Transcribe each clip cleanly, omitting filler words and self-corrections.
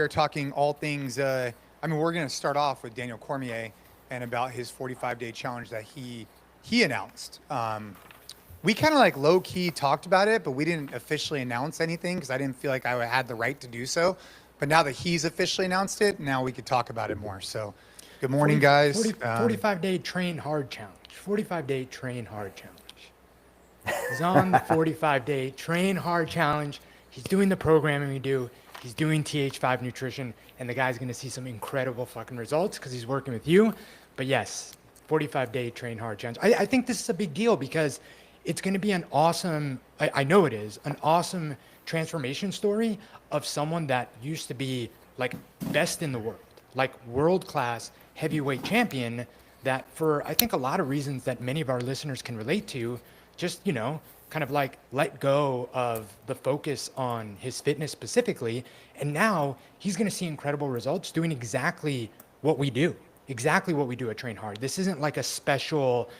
We're talking all things. We're going to start off with Daniel Cormier and about his 45-day challenge that he announced. We kind of like low key talked about it, but we didn't officially announce anything because I didn't feel like I had the right to do so. But now that he's officially announced it, now we could talk about it more. So, good morning, 40, guys. 45-day train hard challenge. 45-day train hard challenge. He's on the 45-day train hard challenge. He's doing the programming we do. He's doing TH5 nutrition, and the guy's going to see some incredible fucking results because he's working with you. But yes, 45-day train hard challenge. I think this is a big deal because it's going to be an awesome, I know it is, an awesome transformation story of someone that used to be like best in the world, like world-class heavyweight champion that for, I think, a lot of reasons that many of our listeners can relate to, just, kind of like let go of the focus on his fitness specifically. And now he's going to see incredible results doing exactly what we do. Exactly what we do at Train Hard. This isn't like a special,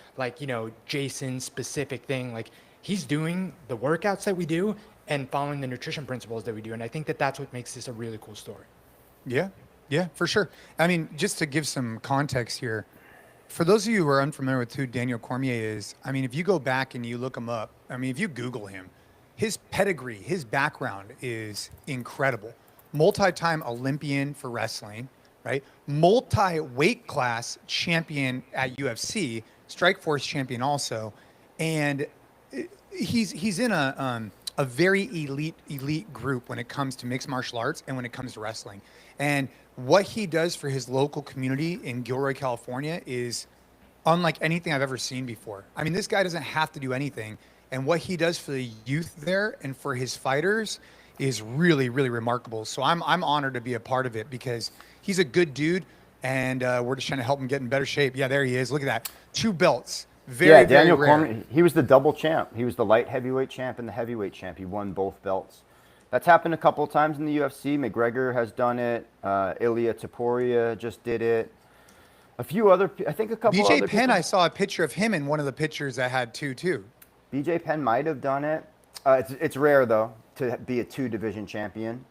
Jason specific thing. Like he's doing the workouts that we do and following the nutrition principles that we do. And I think that that's what makes this a really cool story. Yeah, for sure. Just to give some context here, for those of you who are unfamiliar with who Daniel Cormier is, if you go back and you look him up, if you Google him, his pedigree, his background is incredible. Multi-time Olympian for wrestling, right? Multi-weight class champion at UFC, Strikeforce champion also, and he's in a very elite group when it comes to mixed martial arts and when it comes to wrestling. And what he does for his local community in Gilroy, California is unlike anything I've ever seen before. This guy doesn't have to do anything. And what he does for the youth there and for his fighters is really, really remarkable. So I'm honored to be a part of it because he's a good dude and we're just trying to help him get in better shape. Yeah, there he is. Look at that. 2 belts. Daniel very rare. Cormier, he was the double champ. He was the light heavyweight champ and the heavyweight champ. He won both belts. That's happened a couple of times in the UFC. McGregor has done it. Ilia Topuria just did it. A few other, I think a couple BJ other Penn, people. I saw a picture of him in one of the pictures that had 2 too. BJ Penn might have done it. It's rare, though, to be a 2-division champion.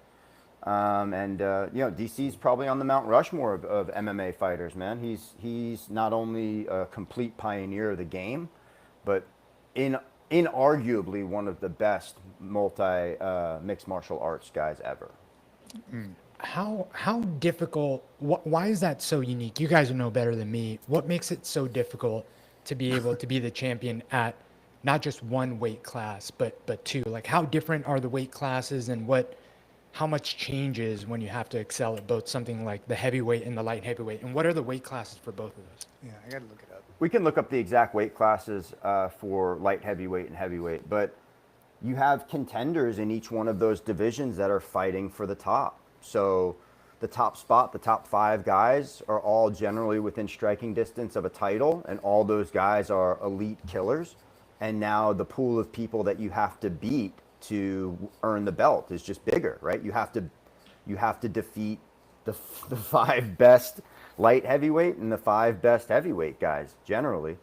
DC's probably on the Mount Rushmore of MMA fighters, man. He's not only a complete pioneer of the game, but inarguably one of the best mixed martial arts guys ever. How difficult, why is that so unique? You guys know better than me. What makes it so difficult to be able to be the champion at not just one weight class, but 2? Like how different are the weight classes and how much changes when you have to excel at both something like the heavyweight and the light heavyweight? And what are the weight classes for both of those? Yeah, I got to look it up. We can look up the exact weight classes for light heavyweight and heavyweight, but you have contenders in each one of those divisions that are fighting for the top. So the top spot, the top 5 guys are all generally within striking distance of a title, and all those guys are elite killers. And now the pool of people that you have to beat to earn the belt is just bigger, right? You have to defeat the 5 best light heavyweight and the 5 best heavyweight guys generally.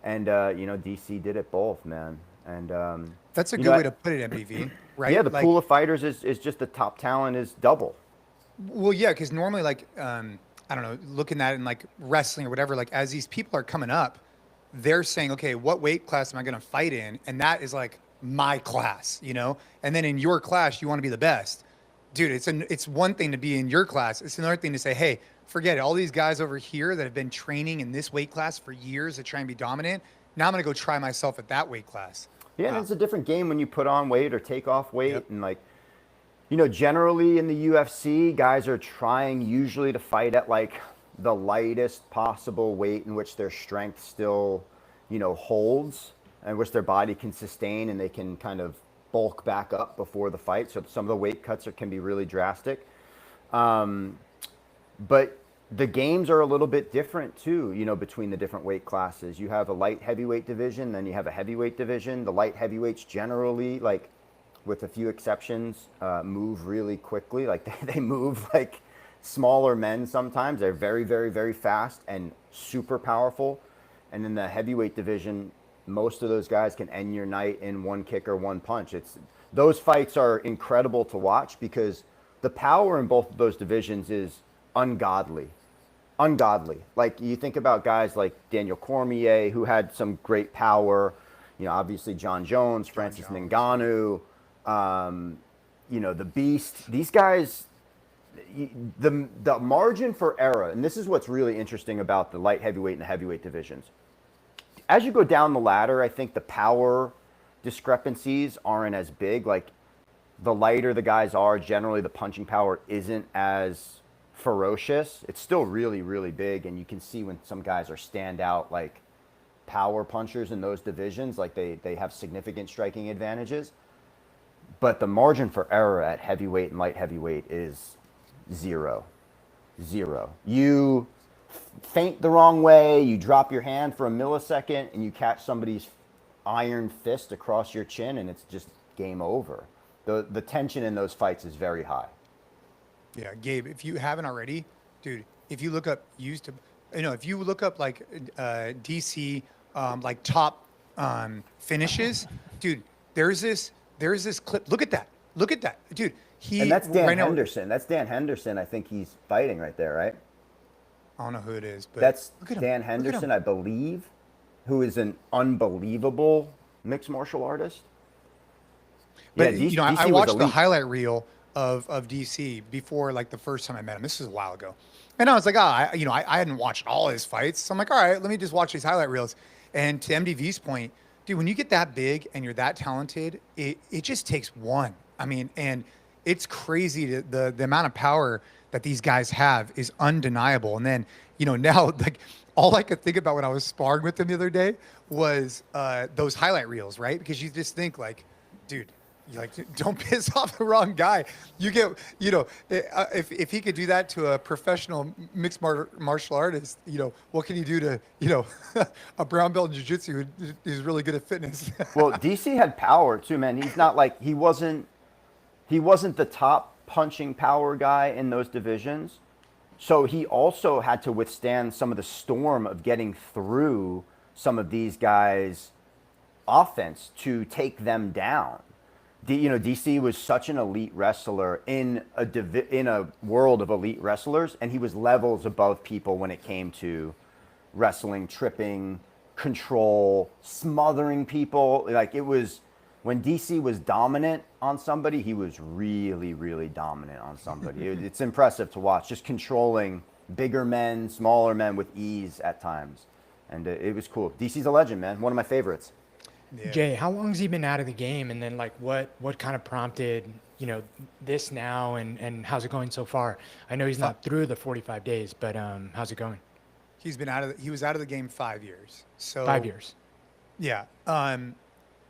And DC did it both, man. And that's a good way to put it, MBV, right? Yeah, the pool of fighters is just the top talent is double. Well, yeah, because normally, looking at it in like wrestling or whatever, like as these people are coming up, they're saying, okay, what weight class am I going to fight in? And that is like my class, And then in your class, you want to be the best. Dude, it's one thing to be in your class. It's another thing to say, hey, forget it. All these guys over here that have been training in this weight class for years to try and be dominant, now I'm going to go try myself at that weight class. Yeah, and it's a different game when you put on weight or take off weight. Yep. And generally in the UFC, guys are trying usually to fight at like the lightest possible weight in which their strength still, holds and which their body can sustain and they can kind of bulk back up before the fight. So some of the weight cuts can be really drastic. But the games are a little bit different too, between the different weight classes. You have a light heavyweight division, then you have a heavyweight division. The light heavyweights generally, like with a few exceptions, move really quickly. Like they move like smaller men sometimes. They're very, very, very fast and super powerful. And in the heavyweight division, most of those guys can end your night in one kick or one punch. Those fights are incredible to watch because the power in both of those divisions is ungodly. Ungodly. Like, you think about guys like Daniel Cormier, who had some great power, obviously John Jones, Francis Ngannou, the Beast. These guys, the margin for error, and this is what's really interesting about the light heavyweight and the heavyweight divisions. As you go down the ladder, I think the power discrepancies aren't as big. Like, the lighter the guys are, generally the punching power isn't as ferocious. It's still really, really big, and you can see when some guys are standout, like power punchers in those divisions, like they have significant striking advantages. But the margin for error at heavyweight and light heavyweight is zero. You feint the wrong way, you drop your hand for a millisecond, and you catch somebody's iron fist across your chin, and it's just game over. The tension in those fights is very high. Yeah, Gabe, if you haven't already, dude, if you look up if you look up like DC like top finishes, dude, there's this clip. Look at that, dude. And that's Dan Henderson. That's Dan Henderson. I think he's fighting right there, right? I don't know who it is, but that's Dan Henderson, I believe, who is an unbelievable mixed martial artist. But I watched the highlight reel of DC before, like, the first time I met him. This was a while ago, and I was like, I hadn't watched all his fights, so I'm like, all right, let me just watch these highlight reels. And to MDV's point, dude, when you get that big and you're that talented, it just takes one. I mean, and it's crazy the amount of power that these guys have is undeniable. And then, now, like, all I could think about when I was sparring with them the other day was those highlight reels, right? Because you just think, like, dude, don't piss off the wrong guy. You get, if he could do that to a professional mixed martial artist, what can you do to, a brown belt in jiu-jitsu who's really good at fitness? Well, DC had power too, man. He's not like, he wasn't the top punching power guy in those divisions. So he also had to withstand some of the storm of getting through some of these guys' offense to take them down. DC was such an elite wrestler in a world of elite wrestlers, and he was levels above people when it came to wrestling, tripping, control, smothering people. Like, it was, when DC was dominant on somebody, he was really, really dominant on somebody. It's impressive to watch, just controlling bigger men, smaller men with ease at times. And it was cool. DC's a legend, man. One of my favorites. Yeah. Jay, how long has he been out of the game? And then, like, what kind of prompted, this now, and how's it going so far? I know he's not through the 45 days, but how's it going? He was out of the game 5 years. So 5 years. Yeah. And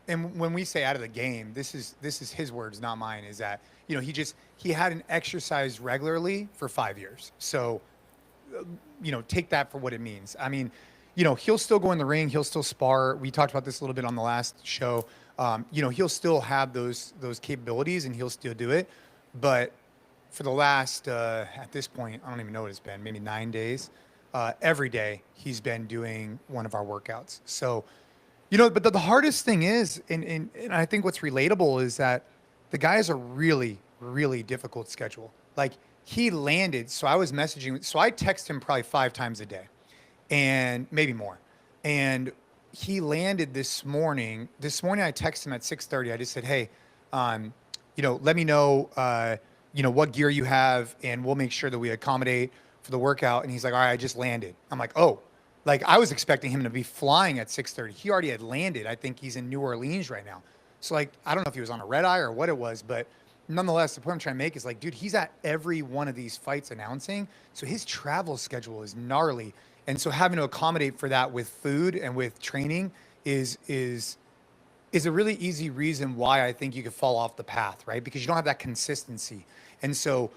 when we say out of the game, this is his words, not mine, is that, he hadn't exercised regularly for 5 years. So, take that for what it means. I mean, he'll still go in the ring. He'll still spar. We talked about this a little bit on the last show. He'll still have those capabilities, and he'll still do it. But for the last, at this point, I don't even know what it's been, maybe 9 days, every day he's been doing one of our workouts. So, but the hardest thing is, and I think what's relatable is that the guy has a really, really difficult schedule. Like, he landed, so I was messaging, so I text him probably 5 times a day, and maybe more. And he landed this morning. This morning I texted him at 6:30. I just said, hey, let me know, what gear you have, and we'll make sure that we accommodate for the workout. And he's like, all right, I just landed. I'm like, oh, like, I was expecting him to be flying at 6:30. He already had landed. I think he's in New Orleans right now. So, like, I don't know if he was on a red eye or what it was, but nonetheless, the point I'm trying to make is, like, dude, he's at every one of these fights announcing. So his travel schedule is gnarly. And so having to accommodate for that with food and with training is a really easy reason why I think you could fall off the path, right? Because you don't have that consistency. And so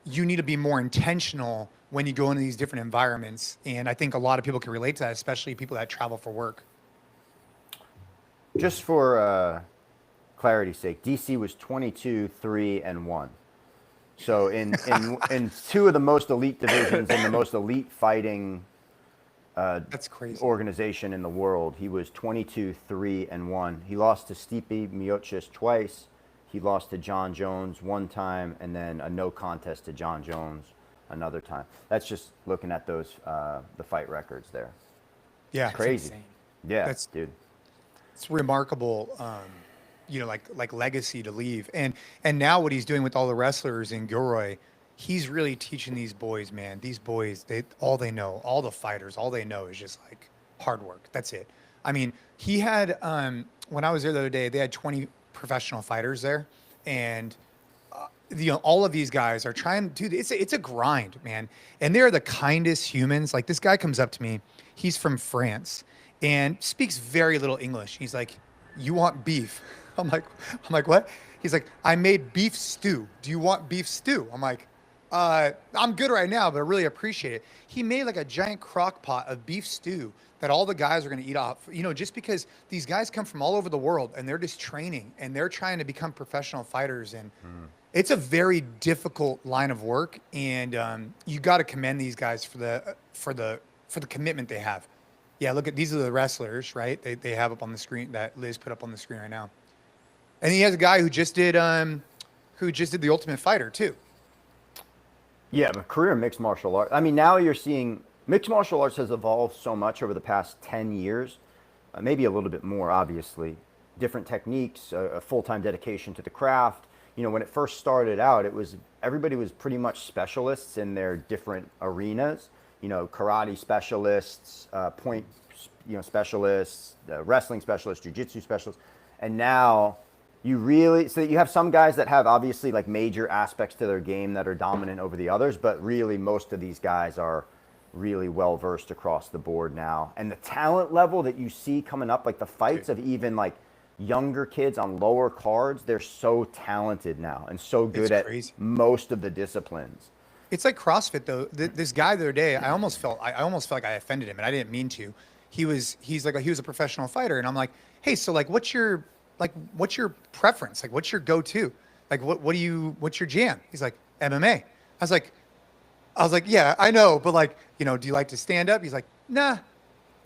you need to be more intentional when you go into these different environments. And I think a lot of people can relate to that, especially people that travel for work. Just for clarity's sake, DC was 22-3-1. So in two of the most elite divisions and the most elite fighting that's crazy organization in the world, he was 22-3-1. He lost to Stipe Miocic twice. He lost to John Jones one time, and then a no contest to John Jones another time. That's just looking at those the fight records there. Yeah, It's crazy. insane. Yeah, dude. it's remarkable. Like legacy to leave, and now what he's doing with all the wrestlers in Gilroy, he's really teaching these boys, man. These boys, all they know, all the fighters, all they know is just like hard work. That's it. I mean, he had when I was there the other day, they had 20 professional fighters there, and all of these guys are trying to do. It's a grind, man, and they're the kindest humans. Like this guy comes up to me, he's from France and speaks very little English. He's like, "You want beef?" I'm like, "What?" He's like, "I made beef stew. Do you want beef stew?" I'm like, I'm good right now, but I really appreciate it." He made like a giant crock pot of beef stew that all the guys are going to eat off, just because these guys come from all over the world and they're just training and they're trying to become professional fighters. And it's a very difficult line of work. And you got to commend these guys for the commitment they have. Yeah. Look these are the wrestlers, right? They have up on the screen that Liz put up on the screen right now. And he has a guy who just did the Ultimate Fighter too. Yeah, but career mixed martial arts. I mean, now you're seeing mixed martial arts has evolved so much over the past 10 years, maybe a little bit more, obviously. Different techniques, a full-time dedication to the craft. When it first started out, everybody was pretty much specialists in their different arenas. Karate specialists, point, specialists, wrestling specialists, jiu-jitsu specialists. And now so you have some guys that have obviously like major aspects to their game that are dominant over the others, but really most of these guys are really well versed across the board now. And the talent level that you see coming up, like the fights of even like younger kids on lower cards, they're so talented now and so good at most of the disciplines. It's like CrossFit though. This guy the other day, I almost felt like I offended him, and I didn't mean to. He was a professional fighter, and I'm like, "Hey, so like what's your preference? Like what's your go-to? Like what's your jam?" He's like, "MMA." I was like, "Yeah, I know, but like, do you like to stand up?" He's like, "Nah,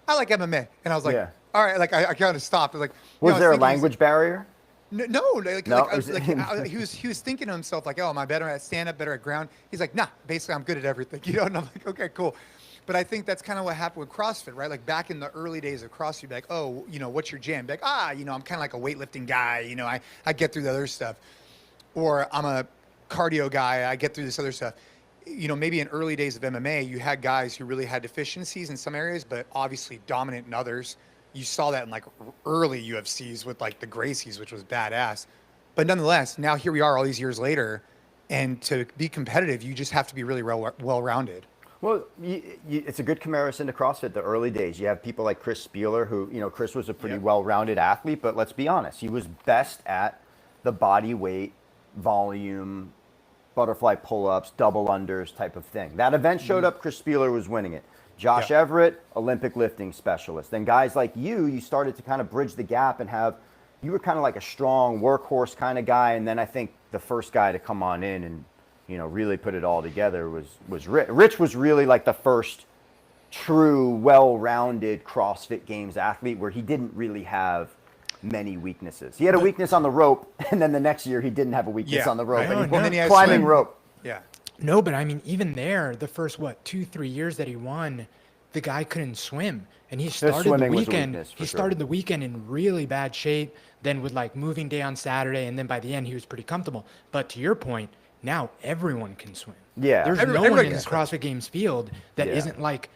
I like MMA." And I was like, Yeah. "All right." Like I kind of stopped. I was like, was there a language barrier? No, he was thinking to himself like, "Oh, am I better at stand up, better at ground?" He's like, "Nah, basically I'm good at everything." And I'm like, "Okay, cool." But I think that's kind of what happened with CrossFit, right? Like back in the early days of CrossFit, you'd be like, "Oh, what's your jam?" Be like, I'm kind of like a weightlifting guy. I get through the other stuff, or I'm a cardio guy. I get through this other stuff. Maybe in early days of MMA, you had guys who really had deficiencies in some areas, but obviously dominant in others. You saw that in like early UFCs with like the Gracies, which was badass. But nonetheless, now here we are all these years later, and to be competitive, you just have to be really well-rounded. Well, it's a good comparison to CrossFit, the early days. You have people like Chris Spieler, who, Chris was a pretty well-rounded athlete, but let's be honest, he was best at the body weight, volume, butterfly pull-ups, double unders type of thing. That event showed up, Chris Spieler was winning it. Josh Everett, Olympic lifting specialist. Then guys like you started to kind of bridge the gap and you were kind of like a strong workhorse kind of guy. And then I think the first guy to come on in and, really put it all together was Rich. Rich was really like the first true, well-rounded CrossFit Games athlete where he didn't really have many weaknesses. He had a weakness on the rope, and then the next year he didn't have a weakness on the rope. And he had climbing rope. Yeah. No, but I mean, even there, the first 2-3 years that he won, the guy couldn't swim, and he started the weekend. He started the weekend in really bad shape. Then with like moving day on Saturday, and then by the end he was pretty comfortable. But to your point, now everyone can swim. Yeah, there's no one in this CrossFit Games field that isn't like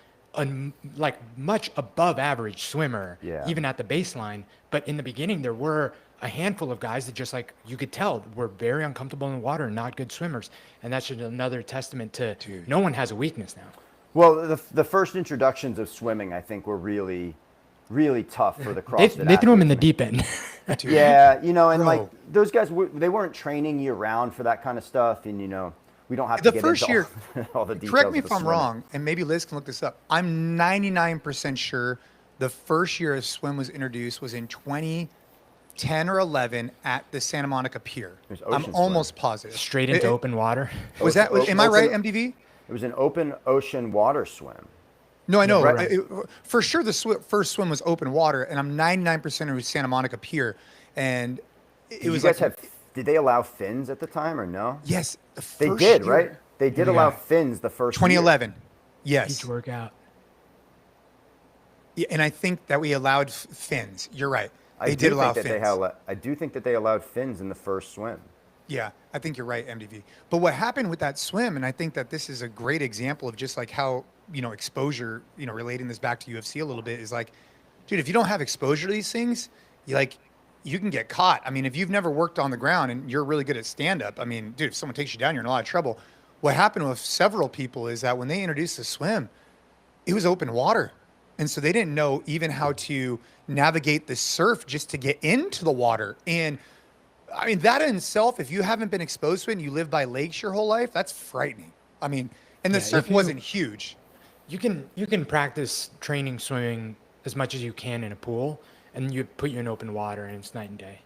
much above average swimmer, even at the baseline. But in the beginning, there were a handful of guys that just like you could tell were very uncomfortable in the water and not good swimmers. And that's just another testament to no one has a weakness now. Well, the first introductions of swimming, I think, were really, really tough for the CrossFit They threw him in the deep end. Yeah, and like those guys, they weren't training year round for that kind of stuff. And, we don't have to get into all the details. Correct me if I'm wrong, and maybe Liz can look this up. I'm 99% sure the first year a swim was introduced was in 2010 or 11 at the Santa Monica Pier. I'm almost positive. Straight into open water. Am I right, MDV? It was an open ocean water swim. No, I know. Right. For sure, the first swim was open water, and I'm 99% it was Santa Monica Pier. And it was you guys have did they allow fins at the time or no? Yes, the They first did, year, right? They did allow fins the first 2011. Each Yes. workout. Yeah, and I think that we allowed fins. You're right. I They do did allow think that fins. I do think that they allowed fins in the first swim. Yeah, I think you're right, MDV. But what happened with that swim, and I think that this is a great example of just like how, exposure, relating this back to UFC a little bit is like, dude, if you don't have exposure to these things, you can get caught. I mean, if you've never worked on the ground and you're really good at stand up, I mean, dude, if someone takes you down, you're in a lot of trouble. What happened with several people is that when they introduced the swim, it was open water. And so they didn't know even how to navigate the surf just to get into the water. And I mean, that in itself, if you haven't been exposed to it and you live by lakes your whole life, that's frightening. I mean, and the surf wasn't huge. You can practice training swimming as much as you can in a pool, and you put you in open water, and it's night and day.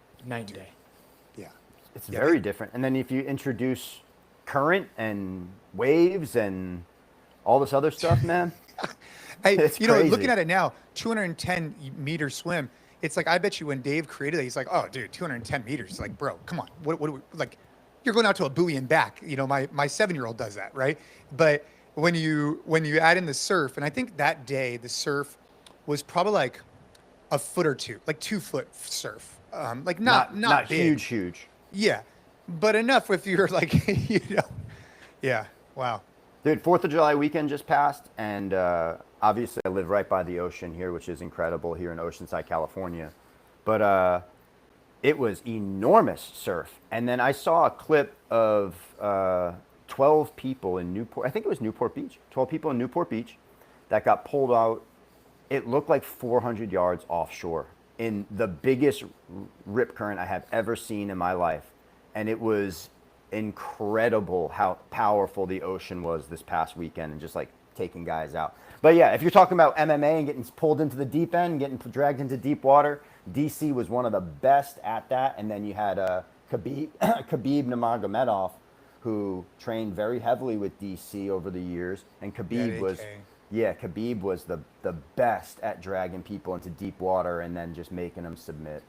Yeah. It's very different. And then if you introduce current and waves and all this other stuff, man. Hey, It's looking crazy. at it now, 210 meter swim. It's like, I bet you when Dave created it, he's like, oh, dude, 210 meters. It's like, bro, come on. What do we, like, you're going out to a buoy and back. My 7-year-old does that, right? But when you add in the surf, and I think that day the surf was probably like a foot or two, like 2 foot surf. Like not big. huge. Yeah. But enough if you're like, yeah. Wow. Dude, 4th of July weekend just passed, and obviously I live right by the ocean here, which is incredible here in Oceanside, California. But it was enormous surf. And then I saw a clip of 12 people in Newport. I think it was Newport Beach. 12 people in Newport Beach that got pulled out. It looked like 400 yards offshore in the biggest rip current I have ever seen in my life. And it was incredible how powerful the ocean was this past weekend and just like taking guys out. But yeah, if you're talking about MMA and getting pulled into the deep end, getting dragged into deep water, DC was one of the best at that. And then you had Khabib Nurmagomedov, who trained very heavily with DC over the years, and Khabib was the best at dragging people into deep water and then just making them submit.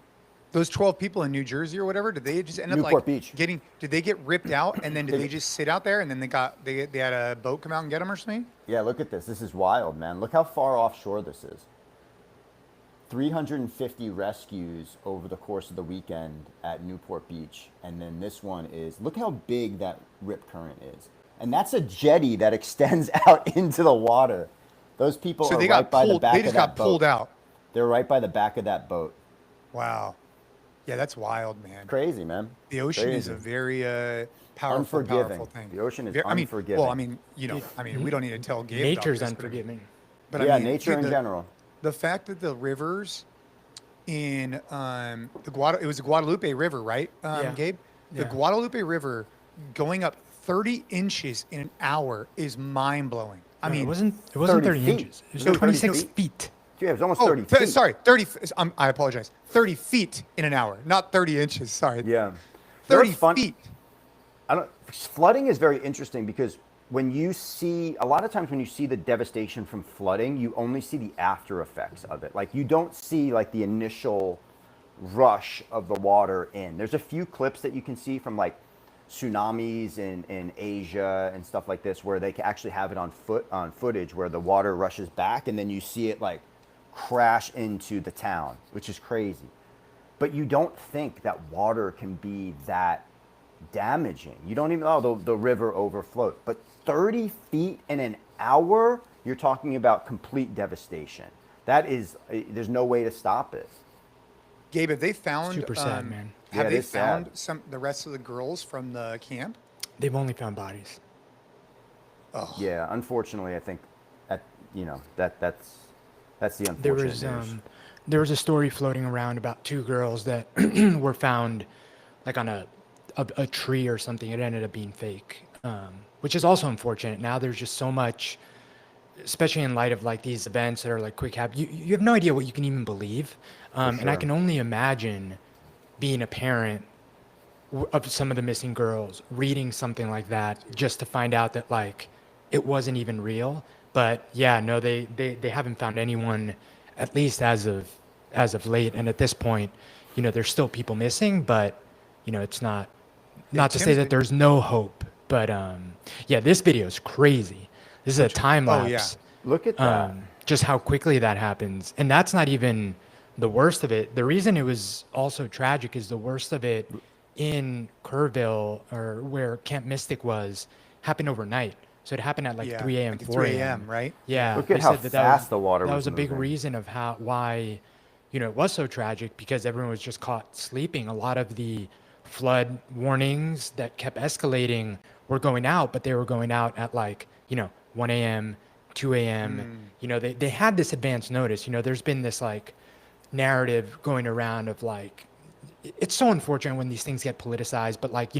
Those 12 people in New Jersey or whatever, did they just end up Newport Beach. did they get ripped out and then did they just sit out there and then they had a boat come out and get them or something? Yeah, look at this. This is wild, man. Look how far offshore this is. 350 rescues over the course of the weekend at Newport Beach. And then this one is, look how big that rip current is. And that's a jetty that extends out into the water. Those people So are they right got by the pulled, back they of just that got boat. pulled out. They're right by the back of that boat. Wow. Yeah, that's wild, man. Crazy, man. The ocean is a Crazy. very powerful, Unforgiving. powerful thing. The ocean is Well, unforgiving. we don't need to tell Gabe Nature's about this, but unforgiving. But Yeah, I mean, nature dude, in general. The fact that the rivers in it was the Guadalupe River, right, Yeah. Gabe? The Yeah. Guadalupe River going up 30 inches in an hour is mind blowing. I mean, it wasn't 30 30 feet. inches. It was No, 26 feet. feet. Yeah, it was almost 30 feet. sorry, 30. I apologize. 30 feet in an hour, not 30 inches. Sorry. Yeah. 30 Fun- feet. Flooding is very interesting because when you see, a lot of times when you see the devastation from flooding, you only see the after effects of it. Like you don't see like the initial rush of the water in. There's a few clips that you can see from like tsunamis in Asia and stuff like this where they can actually have it on footage where the water rushes back and then you see it like crash into the town, which is crazy. But you don't think that water can be that damaging. You don't even know the river overflowed. But 30 feet in an hour, you're talking about complete devastation. That is, there's no way to stop it. Gabe, have they found? Super sad, man. Have Yeah, they it is sad. found the rest of the girls from the camp? They've only found bodies. Oh, Yeah, unfortunately, I think that's the unfortunate There was news. there was a story floating around about 2 girls that were found like on a tree or something. It ended up being fake, which is also unfortunate. Now there's just so much, especially in light of like these events that are like quick happen. You have no idea what you can even believe, and I sure. can only imagine being a parent of some of the missing girls, reading something like that just to find out that like it wasn't even real. But yeah, no, they haven't found anyone, at least as of late. And at this point, there's still people missing, but it's not to say Tim's that there's no hope, but yeah, this video is crazy. This is a time Oh, yeah. lapse. Look at that. Just how quickly that happens. And that's not even the worst of it. The reason it was also tragic is the worst of it in Kerrville, or where Camp Mystic was, happened overnight. So it happened at like Yeah, 3 a.m., like at 4 3 a.m. right? Yeah. Look they at how said that fast the water that was was a big moving. reason of why, it was so tragic, because everyone was just caught sleeping. A lot of the flood warnings that kept escalating were going out, but they were going out at like, 1 a.m., 2 a.m. They had this advance notice. There's been this like narrative going around of like, it's so unfortunate when these things get politicized, but like,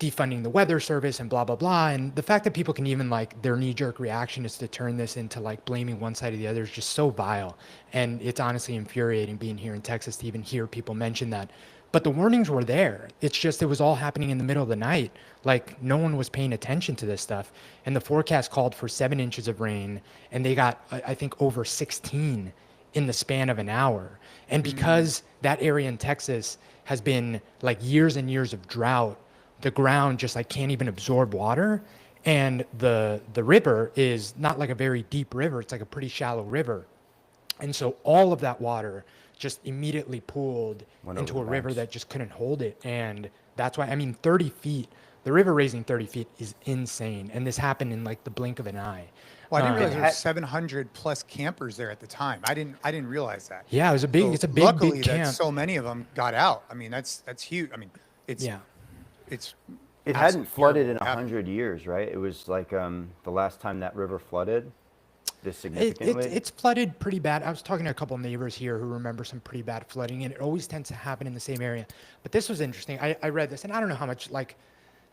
defunding the weather service and blah, blah, blah. And the fact that people can even like, their knee jerk reaction is to turn this into like blaming one side or the other is just so vile. And it's honestly infuriating being here in Texas to even hear people mention that. But the warnings were there. It's just, it was all happening in the middle of the night. Like no one was paying attention to this stuff. And the forecast called for 7 inches of rain, and they got, I think, over 16 in the span of an hour. And because that area in Texas has been like years and years of drought, the ground just like can't even absorb water. And the river is not like a very deep river. It's like a pretty shallow river. And so all of that water just immediately pooled Went into over a the river banks. that just couldn't hold it. And that's why, 30 feet, the river raising 30 feet is insane. And this happened in like the blink of an eye. Well, I didn't realize It there had- were 700 plus campers there at the time. I didn't realize that. Yeah, it was a big, So it's a big, luckily big that camp. so many of them got out. I mean, that's huge. I mean, it's Yeah. it's It absolutely hadn't flooded in terrible what happened. 100 years, right? It was like the last time that river flooded this significantly. It's flooded pretty bad. I was talking to a couple of neighbors here who remember some pretty bad flooding, and it always tends to happen in the same area. But this was interesting. I read this, and I don't know how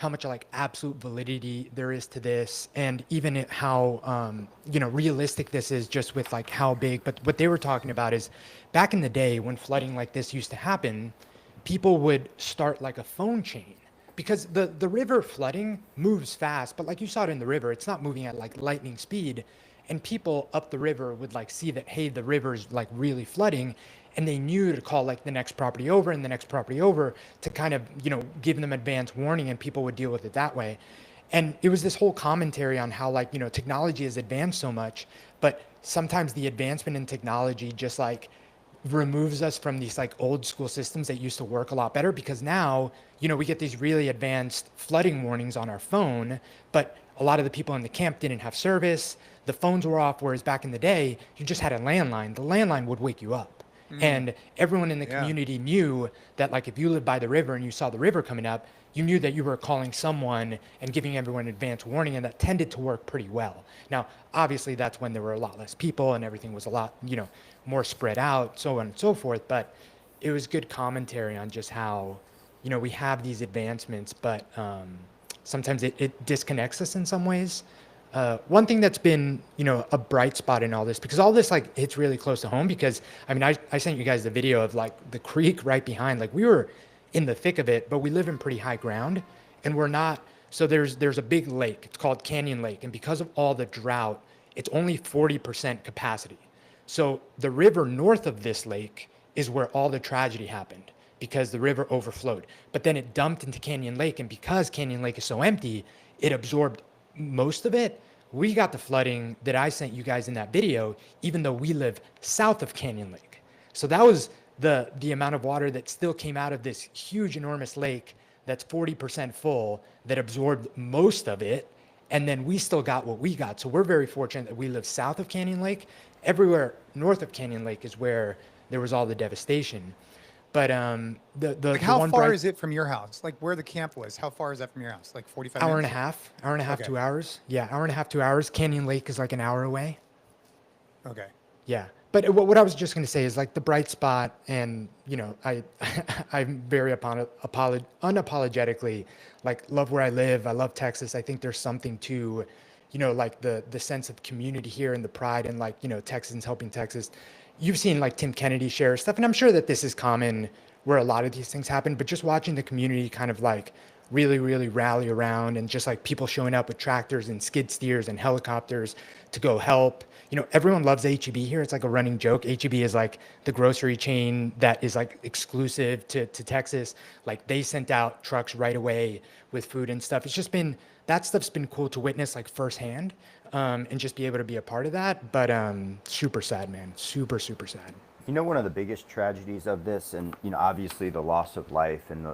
much absolute validity there is to this, and even how realistic this is, just with like how big. But what they were talking about is, back in the day when flooding like this used to happen, people would start like a phone chain. Because the river flooding moves fast, but like you saw it in the river, it's not moving at like lightning speed. And people up the river would like see that, hey, the river's like really flooding, and they knew to call like the next property over and the next property over to kind of, give them advance warning, and people would deal with it that way. And it was this whole commentary on how like, technology has advanced so much, but sometimes the advancement in technology just like removes us from these like old school systems that used to work a lot better, because now, we get these really advanced flooding warnings on our phone, but a lot of the people in the camp didn't have service. The phones were off, whereas back in the day, you just had a landline. The landline would wake you up. And everyone in the Yeah. community knew that like if you lived by the river and you saw the river coming up, you knew that you were calling someone and giving everyone advance warning, and that tended to work pretty well. Now, obviously, that's when there were a lot less people and everything was a lot, more spread out, so on and so forth. But it was good commentary on just how, we have these advancements, but sometimes it disconnects us in some ways. One thing that's been, a bright spot in all this, because all this like hits really close to home, because I sent you guys the video of like the creek right behind. Like we were in the thick of it, but we live in pretty high ground, and we're not. So there's a big lake. It's called Canyon Lake, and because of all the drought, it's only 40% capacity. So the river north of this lake is where all the tragedy happened, because the river overflowed. But then it dumped into Canyon Lake, and because Canyon Lake is so empty, it absorbed most of it. We got the flooding that I sent you guys in that video, even though we live south of Canyon Lake. So that was the amount of water that still came out of this huge, enormous lake that's 40% full, that absorbed most of it. And then we still got what we got. So we're very fortunate that we live south of Canyon Lake. Everywhere north of Canyon Lake is where there was all the devastation. But Like how far is it from your house? Like where the camp was, how far is that from your house? Like 45 hour and a minutes? half, Okay. 2 hours. Yeah, hour and a half, 2 hours. Canyon Lake is like an hour away. Okay. Yeah. But what I was just going to say is like the bright spot, and, I'm very unapologetically like love where I live. I love Texas. I think there's something to, like the sense of community here and the pride, and like, Texans helping Texas. You've seen like Tim Kennedy share stuff, and I'm sure that this is common where a lot of these things happen, but just watching the community kind of like really, really rally around, and just like people showing up with tractors and skid steers and helicopters to go help. You know, everyone loves HEB here. It's like a running joke. HEB is like the grocery chain that is like exclusive to Texas. Like they sent out trucks right away with food and stuff. It's just been, that stuff's been cool to witness like firsthand, and just be able to be a part of that. But super sad, man. Super, super sad. You know, one of the biggest tragedies of this, and you know, obviously the loss of life and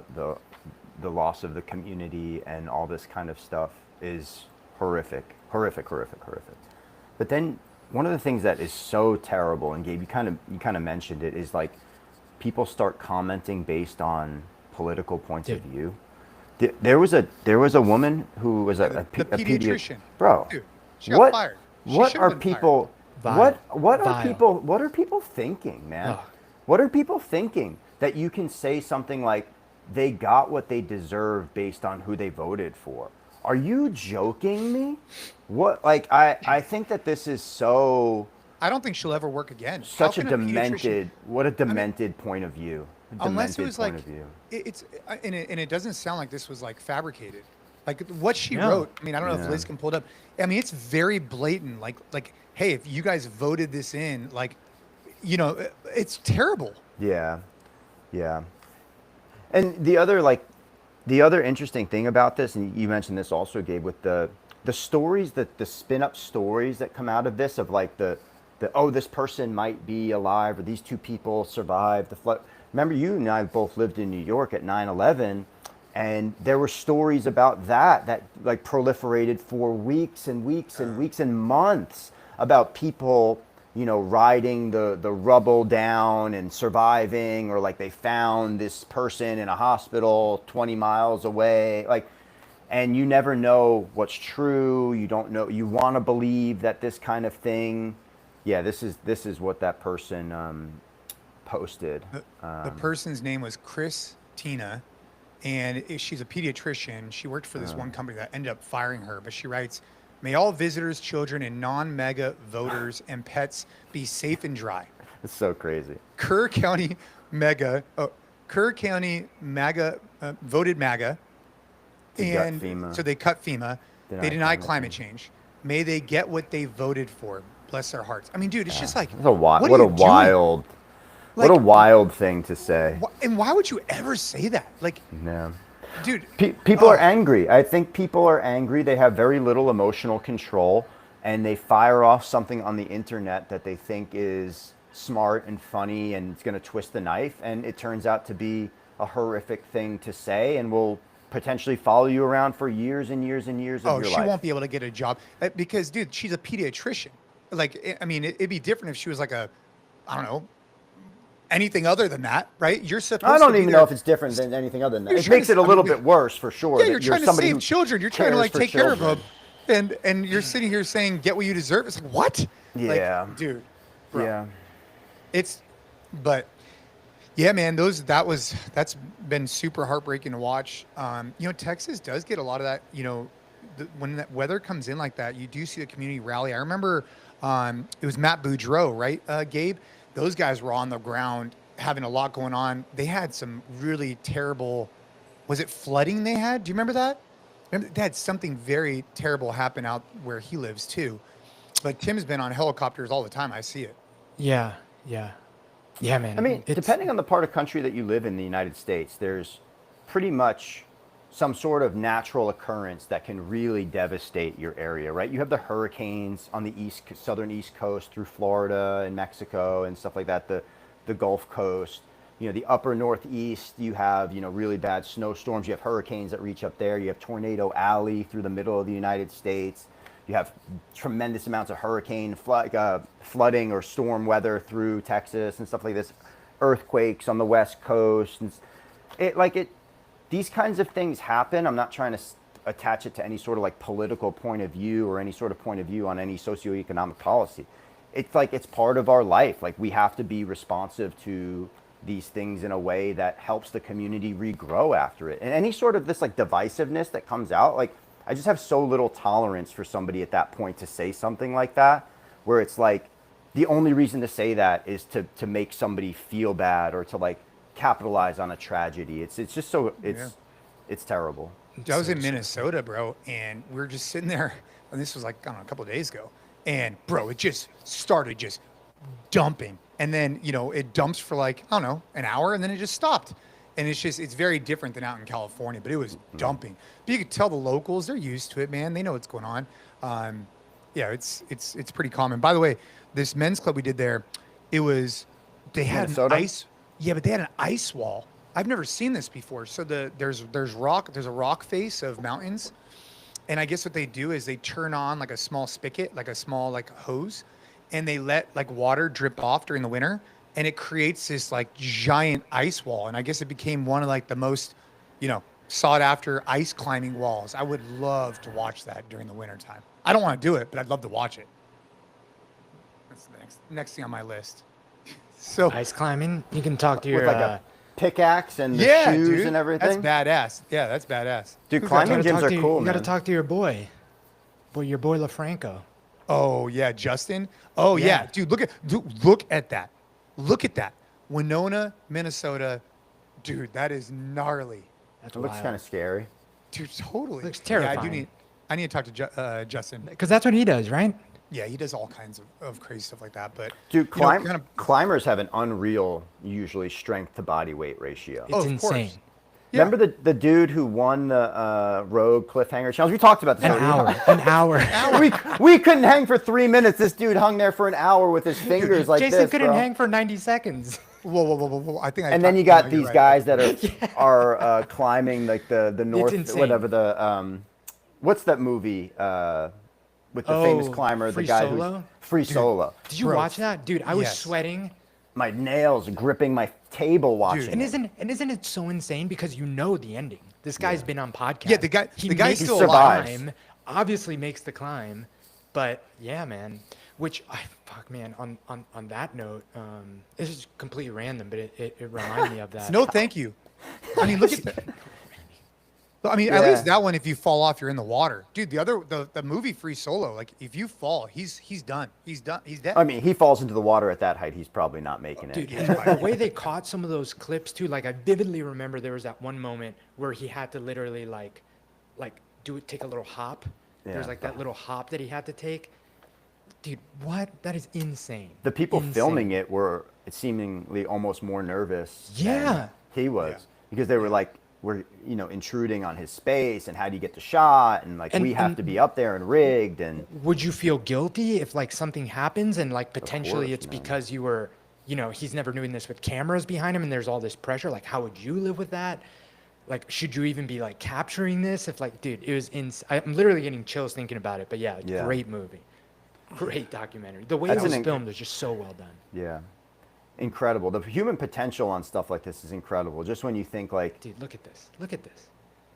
the loss of the community and all this kind of stuff is horrific. But then one of the things that is so terrible, and Gabe, you kind of mentioned it, is like people start commenting based on political points of view. There was a woman who was a pediatrician. Bro, Dude, she got fired. What are people? Vile. What are Vile. people? What are people thinking, man? Ugh. What are people thinking that you can say something like they got what they deserve based on who they voted for? Are you joking me? What? Like I think that this is so. I don't think she'll ever work again. Such How a can demented. What a demented point of view. Unless it was like, point of view. and it doesn't sound like this was like fabricated. Like what she No. wrote. I mean, I don't know if Yeah. Liz can pull it up. I mean, it's very blatant. Like, hey, if you guys voted this in, like, you know, it's terrible. Yeah. And the other interesting thing about this, and you mentioned this also, Gabe, with the stories, the spin up stories that come out of this, of like the oh, this person might be alive, or these two people survived the flood. Remember, you and I both lived in New York at 9/11, and there were stories about that like proliferated for weeks and weeks and weeks and months, about people, you know, riding the rubble down and surviving, or like they found this person in a hospital 20 miles away, like, and you never know what's true. You don't know. You want to believe that this kind of thing. Yeah, this is what that person posted. The person's name was Christina, and she's a pediatrician. She worked for this one company that ended up firing her, but she writes, "May all visitors, children, and non-mega voters and pets be safe and dry." It's so crazy. Kerr County MAGA voted MAGA, To gut and FEMA. so they cut FEMA. Deny They deny climate climate change. May they get what they voted for. Bless their hearts. I mean, dude, it's just like, What a what are you doing? wild, what a Like, wild thing to say. And why would you ever say that? Like, No. dude, People are angry. I think people are angry. They have very little emotional control, and they fire off something on the internet that they think is smart and funny, and it's going to twist the knife, and it turns out to be a horrific thing to say, and will potentially follow you around for years and years and years of your she life. won't be able to get a job because, dude, she's a pediatrician. Like, I mean, it'd be different if she was like I don't know, anything other than that, right? You're supposed I to don't be even there. know if it's different than anything other than that. You're It trying makes to- it a I little mean, bit worse for sure. Yeah, that you're trying to somebody save who children. You're trying to cares like for take care of children. them, and you're sitting here saying, "Get what you deserve." It's like, what? Yeah. like, dude. Bro. Yeah. But yeah, man, that's been super heartbreaking to watch. You know, Texas does get a lot of that. You know, when that weather comes in like that, you do see the community rally. I remember it was Matt Boudreau, right, Gabe? Those guys were on the ground having a lot going on. They had some really terrible. Was it flooding they had? Do you remember that? They had something very terrible happen out where he lives too. But Tim's been on helicopters all the time. I see it. Yeah, man. I mean, it's- depending on the part of country that you live in the United States, there's pretty much some sort of natural occurrence that can really devastate your area, right? You have the hurricanes on the southern east coast through Florida and Mexico and stuff like that, the Gulf Coast. You know, the upper northeast, you have, you know, really bad snowstorms. You have hurricanes that reach up there. You have Tornado Alley through the middle of the United States. You have tremendous amounts of hurricane flooding or storm weather through Texas and stuff like this. Earthquakes on the West Coast. And these kinds of things happen. I'm not trying to attach it to any sort of like political point of view or any sort of point of view on any socioeconomic policy. It's like, it's part of our life. Like, we have to be responsive to these things in a way that helps the community regrow after it. And any sort of this like divisiveness that comes out, like, I just have so little tolerance for somebody at that point to say something like that, where it's like the only reason to say that is to make somebody feel bad or to like capitalize on a tragedy. It's just so it's terrible. I was in Minnesota, bro, and we were just sitting there, and this was like, I don't know, a couple of days ago, and bro, it just started just dumping, and then it dumps for like, I don't know, an hour, and then it just stopped, and it's very different than out in California, but it was dumping. But you could tell the locals, they're used to it, man. They know what's going on. Yeah, it's pretty common. By the way, this men's club we did there, they had Minnesota? an ice. Yeah, but they had an ice wall. I've never seen this before. So there's a rock face of mountains, and I guess what they do is they turn on like a small spigot, like a small like hose, and they let like water drip off during the winter, and it creates this like giant ice wall. And I guess it became one of like the most, sought after ice climbing walls. I would love to watch that during the winter time. I don't want to do it, but I'd love to watch it. That's the next thing on my list. So Ice climbing. You can talk to With your. like a pickaxe and the shoes dude, and everything. That's badass. Yeah, that's badass. Dude, Who's got climbing time? gyms are cool, You got to man. talk to your boy, your boy LaFranco. Oh yeah, Justin. Oh yeah, Yeah. dude. Look at that. Look at that. Winona, Minnesota. Dude, that is gnarly. That's It looks wild. kind of scary. Dude, totally. Looks Yeah, terrifying. I need to talk to Justin. Because that's what he does, right? Yeah, he does all kinds of crazy stuff like that. But Dude, kind of, climbers have an unreal, usually, strength to body weight ratio. It's of course. insane. Yeah. Remember the dude who won the Rogue Cliffhanger Challenge? We talked about this. An already. hour. we couldn't hang for 3 minutes. This dude hung there for an hour with his fingers like Jason this, couldn't bro. hang for 90 seconds. whoa. I think. And then you got you're these right. guys that are climbing like the north, insane. whatever the what's that movie with the famous climber, Free the guy Solo? who's Free Solo. Did you Bro, watch that? Dude, I was yes. sweating. My nails gripping my table watching. And it. isn't it so insane because you know the ending? This guy's been on podcasts. Yeah, the guy's makes still the alive. climb, obviously makes the climb, but yeah, man. Which man. On that note, this is completely random, but it reminded me of that. No, thank you. I mean, look at that. I mean, at Yeah. least that one, if you fall off, you're in the water, dude. The movie Free Solo, like if you fall, he's done. He's done. He's dead. I mean, he falls into the water at that height. He's probably not making it. Dude, and the way they caught some of those clips too, like I vividly remember there was that one moment where he had to literally like take a little hop. There's Yeah. like that little hop that he had to take. Dude, what? That is insane. The people Insane. filming it were seemingly almost more nervous Yeah. than he was Yeah. because they were like, we're intruding on his space, and how do you get the shot, and like we have to be up there and rigged, and Would you feel guilty if like something happens and like potentially course, it's man. because you were, he's never doing this with cameras behind him and there's all this pressure? Like, how would you live with that? Like, should you even be like capturing this? If like, dude, it was I'm literally getting chills thinking about it. But yeah, Yeah. great movie, great documentary. The way That's it was an inc- filmed was just so well done. yeah, incredible. The human potential on stuff like this is incredible. Just when you think like Dude, look at this. Look at this.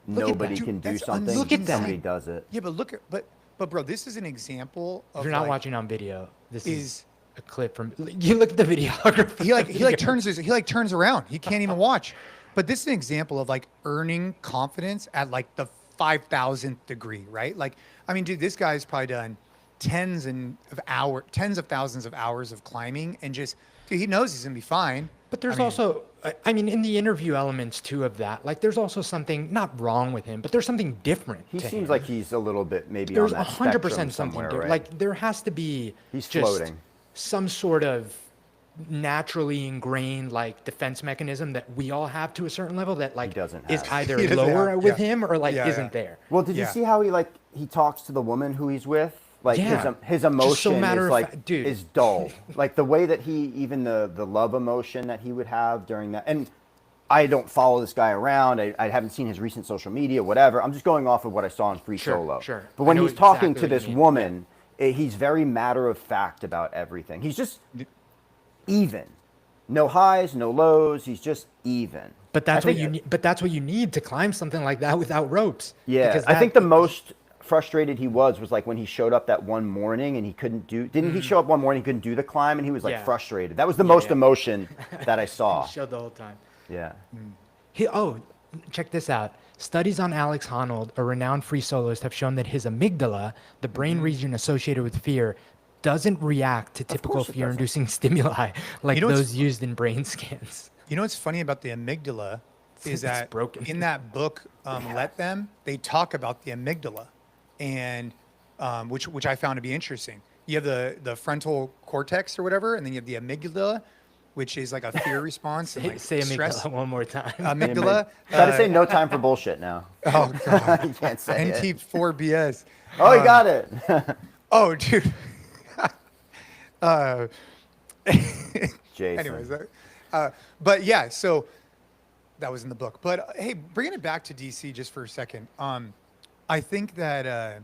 Look at nobody that. can Dude, do that's something, look at that. somebody does it. Yeah, but but bro, this is an example of If you're not like, watching on video, this is is- a clip from. You look at the videography. he turns around. He can't even watch. But this is an example of like earning confidence at like the 5,000th degree, right? Like, I mean, dude, this guy's probably done tens of thousands of hours of climbing, and just, dude, he knows he's gonna be fine. But there's I mean, also, I mean, in the interview elements too of that, like there's also something not wrong with him, but there's something different. He to seems him. like he's a little bit maybe There's on that 100% spectrum something somewhere, different. right? Like there has to be He's just floating. some sort of naturally ingrained like defense mechanism that we all have to a certain level that like doesn't is have. either He doesn't lower have, with yeah. him or like Yeah, isn't yeah. there. Well, did you Yeah. see how he talks to the woman who he's with? Like Yeah. his Just so emotion matter is of like fact- dude. is dull. Like the way that he even the love emotion that he would have during that. And I don't follow this guy around. I haven't seen his recent social media, whatever. I'm just going off of what I saw in Free Sure, Solo. sure. But I when know he's talking exactly to what this you mean. woman, he's very matter of fact about everything. He's just even. No highs, no lows. He's just even. But that's I what think- you need. But that's what you need to climb something like that without ropes. Yeah, Because I that- think the most frustrated he was like when he showed up that one morning and he couldn't do. Didn't he show up one morning, he couldn't do the climb, and he was like Yeah. frustrated. That was the most yeah. emotion that I saw. showed the whole time. Yeah. Check this out. Studies on Alex Honnold, a renowned free soloist, have shown that his amygdala, the brain region associated with fear, doesn't react to typical course it fear-inducing stimuli like You know what's- those used in brain scans. You know what's funny about the amygdala is that broken. in that book, Let Them, they talk about the amygdala, and which I found to be interesting. You have the frontal cortex or whatever, and then you have the amygdala, which is like a fear response and like Say stress. amygdala one more time. Amygdala. Try to say no time for bullshit now. Oh god. You can't say it. NT4BS. Oh, you got it. Oh, dude. Jason. Anyways, but yeah, so that was in the book. But hey, bringing it back to DC just for a second. I think that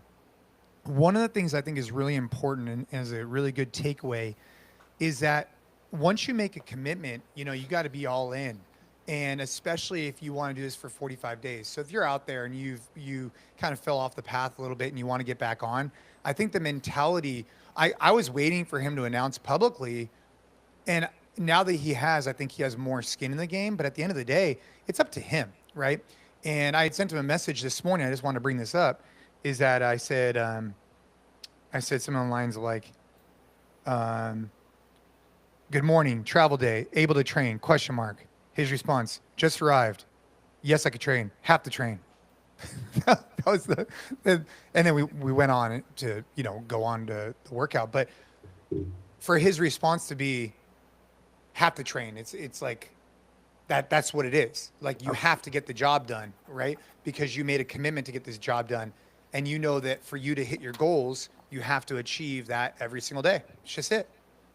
one of the things I think is really important and as a really good takeaway is that once you make a commitment, you got to be all in. And especially if you want to do this for 45 days. So if you're out there and you kind of fell off the path a little bit and you want to get back on, I think the mentality, I was waiting for him to announce publicly. And now that he has, I think he has more skin in the game. But at the end of the day, it's up to him, right? And I had sent him a message this morning. I just wanted to bring this up. Is that I said something along the lines of like, good morning, travel day, able to train, ? His response, just arrived. Yes, I could train, have to train. That was and then we went on to, go on to the workout. But for his response to be, have to train, it's like, that's what it is. Like you have to get the job done, right? Because you made a commitment to get this job done. And you know that for you to hit your goals, you have to achieve that every single day. It's just it.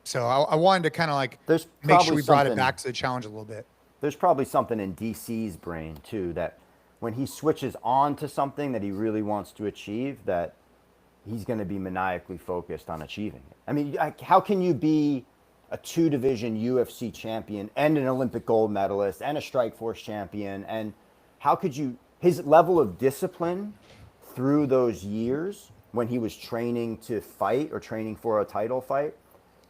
So I wanted to kind of like make sure we brought it back to the challenge a little bit. There's probably something in DC's brain too, that when he switches on to something that he really wants to achieve, that he's going to be maniacally focused on achieving it. I mean, how can you be a 2-division UFC champion and an Olympic gold medalist and a Strikeforce champion? And how could you, his level of discipline through those years when he was training to fight or training for a title fight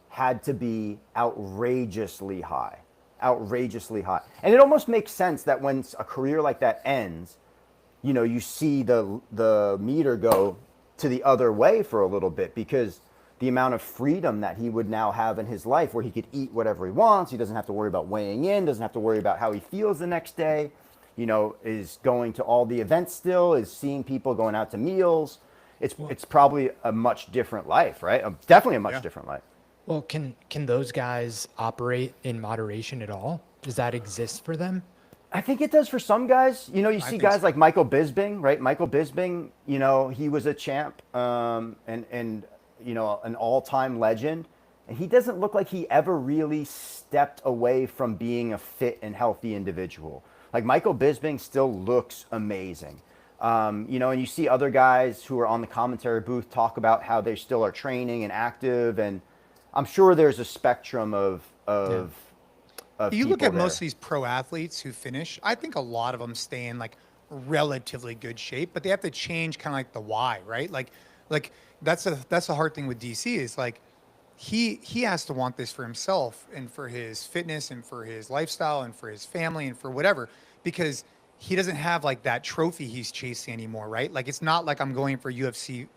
had to be outrageously high. And it almost makes sense that when a career like that ends, you see the meter go to the other way for a little bit, because the amount of freedom that he would now have in his life, where he could eat whatever he wants, he doesn't have to worry about weighing in, doesn't have to worry about how he feels the next day, is going to all the events still, is seeing people, going out to meals. It's probably a much different life, right? Definitely a much different life. Well, can those guys operate in moderation at all? Does that exist for them? I think it does for some guys. You see guys like Michael Bisping, right? Michael Bisping, he was a champ, and an all-time legend. And he doesn't look like he ever really stepped away from being a fit and healthy individual. Like Michael Bisping still looks amazing. And you see other guys who are on the commentary booth talk about how they still are training and active, and I'm sure there's a spectrum of you look people at there. most of these pro athletes who finish, I think a lot of them stay in like relatively good shape, but they have to change kind of like the why, right? Like that's a hard thing with DC is like he has to want this for himself and for his fitness and for his lifestyle and for his family and for whatever, because he doesn't have like that trophy he's chasing anymore, right? Like it's not like I'm going for a UFC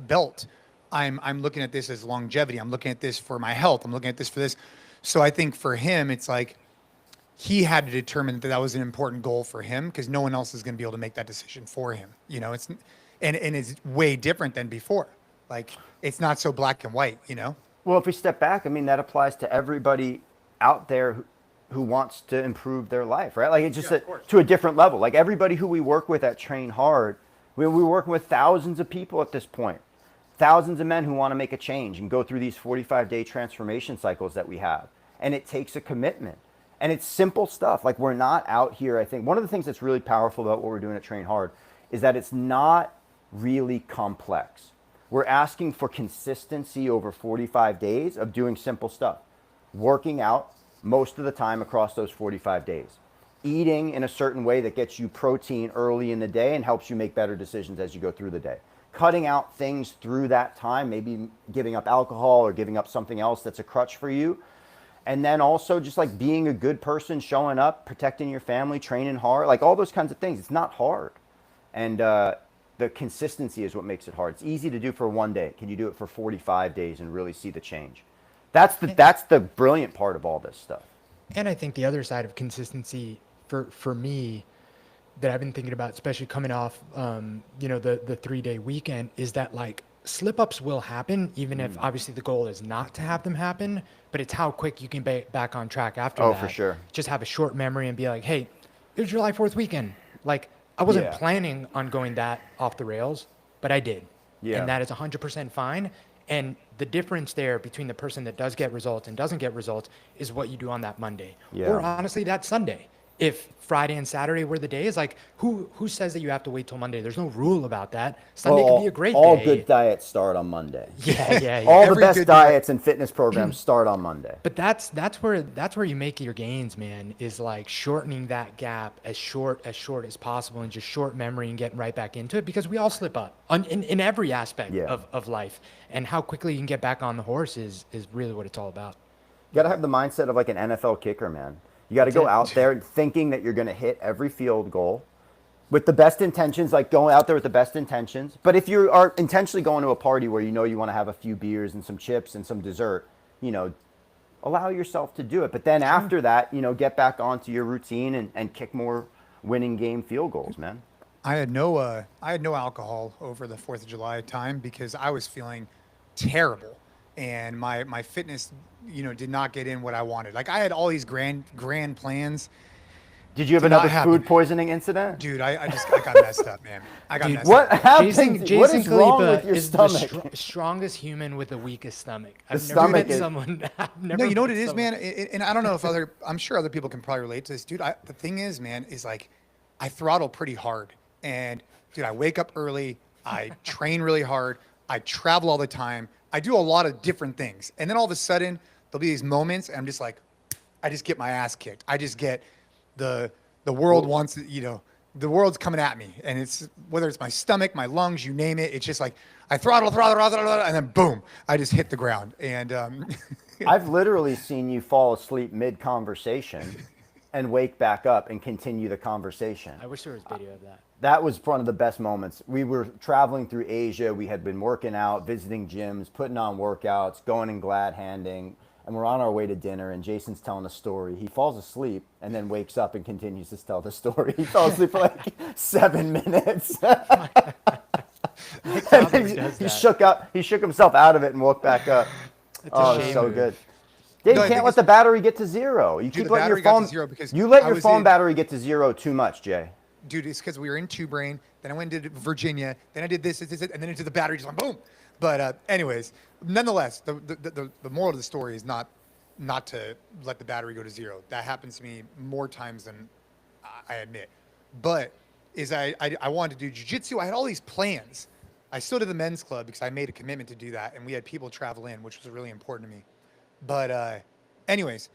belt. I'm looking at this as longevity. I'm looking at this for my health. I'm looking at this for this. So I think for him, it's like he had to determine that was an important goal for him, because no one else is going to be able to make that decision for him. It's way different than before. Like it's not so black and white. Well, if we step back, I mean, that applies to everybody out there who wants to improve their life, right? Like it's just to a different level. Like everybody who we work with at Train Hard, we're working with thousands of people at this point. Thousands of men who want to make a change and go through these 45-day transformation cycles that we have. And it takes a commitment. And it's simple stuff. Like we're not out here, I think. One of the things that's really powerful about what we're doing at Train Hard is that it's not really complex. We're asking for consistency over 45 days of doing simple stuff. Working out most of the time across those 45 days. Eating in a certain way that gets you protein early in the day and helps you make better decisions as you go through the day. Cutting out things through that time, maybe giving up alcohol or giving up something else that's a crutch for you. And then also just like being a good person, showing up, protecting your family, training hard, like all those kinds of things. It's not hard. And the consistency is what makes it hard. It's easy to do for one day. Can you do it for 45 days and really see the change? That's the brilliant part of all this stuff. And I think the other side of consistency for me, that I've been thinking about, especially coming off, the 3-day weekend, is that like slip ups will happen, even if obviously the goal is not to have them happen, but it's how quick you can be back on track after that. Oh, for sure. Just have a short memory and be like, hey, it was July 4th weekend. Like I wasn't Yeah. planning on going that off the rails, but I did. Yeah. And that is 100% fine. And the difference there between the person that does get results and doesn't get results is what you do on that Monday. Yeah. Or honestly, that Sunday. If Friday and Saturday were the days, like who says that you have to wait till Monday? There's no rule about that. Sunday Well, could be a great all day. good diets start on Monday. Yeah. All the Every best good diets and fitness programs start on Monday. But that's where you make your gains, man, is like shortening that gap as short as possible and just short memory and getting right back into it, because we all slip up in every aspect Yeah. of life. And how quickly you can get back on the horse is really what it's all about. You got to have the mindset of like an NFL kicker, man. You got to go out there thinking that you're going to hit every field goal with the best intentions, like going out there with the best intentions. But if you are intentionally going to a party where you want to have a few beers and some chips and some dessert, allow yourself to do it. But then after that, get back onto your routine and kick more winning game field goals, man. I had no alcohol over the 4th of July time because I was feeling terrible, and my fitness, did not get in what I wanted. Like I had all these grand plans. Did you have Did not another happen. food poisoning incident? Dude, I got messed up, man. I got messed What up. happened? Jason What is wrong Khalipa with your is stomach? the strongest human with the weakest stomach. The I've stomach never met is- someone. I've never No, you know what met it is, someone- man? And I don't know if I'm sure other people can probably relate to this, dude. The thing is, man, is like I throttle pretty hard. And dude, I wake up early, I train really hard, I travel all the time, I do a lot of different things. And then all of a sudden, there'll be these moments, and I'm just like, I just get my ass kicked. I just get the world wants, the world's coming at me. And it's whether it's my stomach, my lungs, you name it. It's just like I throttle, and then boom, I just hit the ground. And I've literally seen you fall asleep mid-conversation and wake back up and continue the conversation. I wish there was video of that. That was one of the best moments. We were traveling through Asia. We had been working out, visiting gyms, putting on workouts, going and glad handing, and we're on our way to dinner, and Jason's telling a story. He falls asleep and then wakes up and continues to tell the story. He fell asleep for like 7 minutes. And then he shook himself out of it and woke back up. Oh, it's so good. Yeah, No, you I can't think let the battery get to zero. You Dude, keep the letting your battery got to phone zero because you let I your was phone in- battery get to zero too much, Jay. dude, it's because we were in Two Brain. Then I went to Virginia. Then I did this, and then into the battery, just like boom. But anyways, nonetheless, the moral of the story is not to let the battery go to zero. That happens to me more times than I admit. But I wanted to do jiu-jitsu. I had all these plans. I still did the men's club because I made a commitment to do that, and we had people travel in, which was really important to me. But anyways,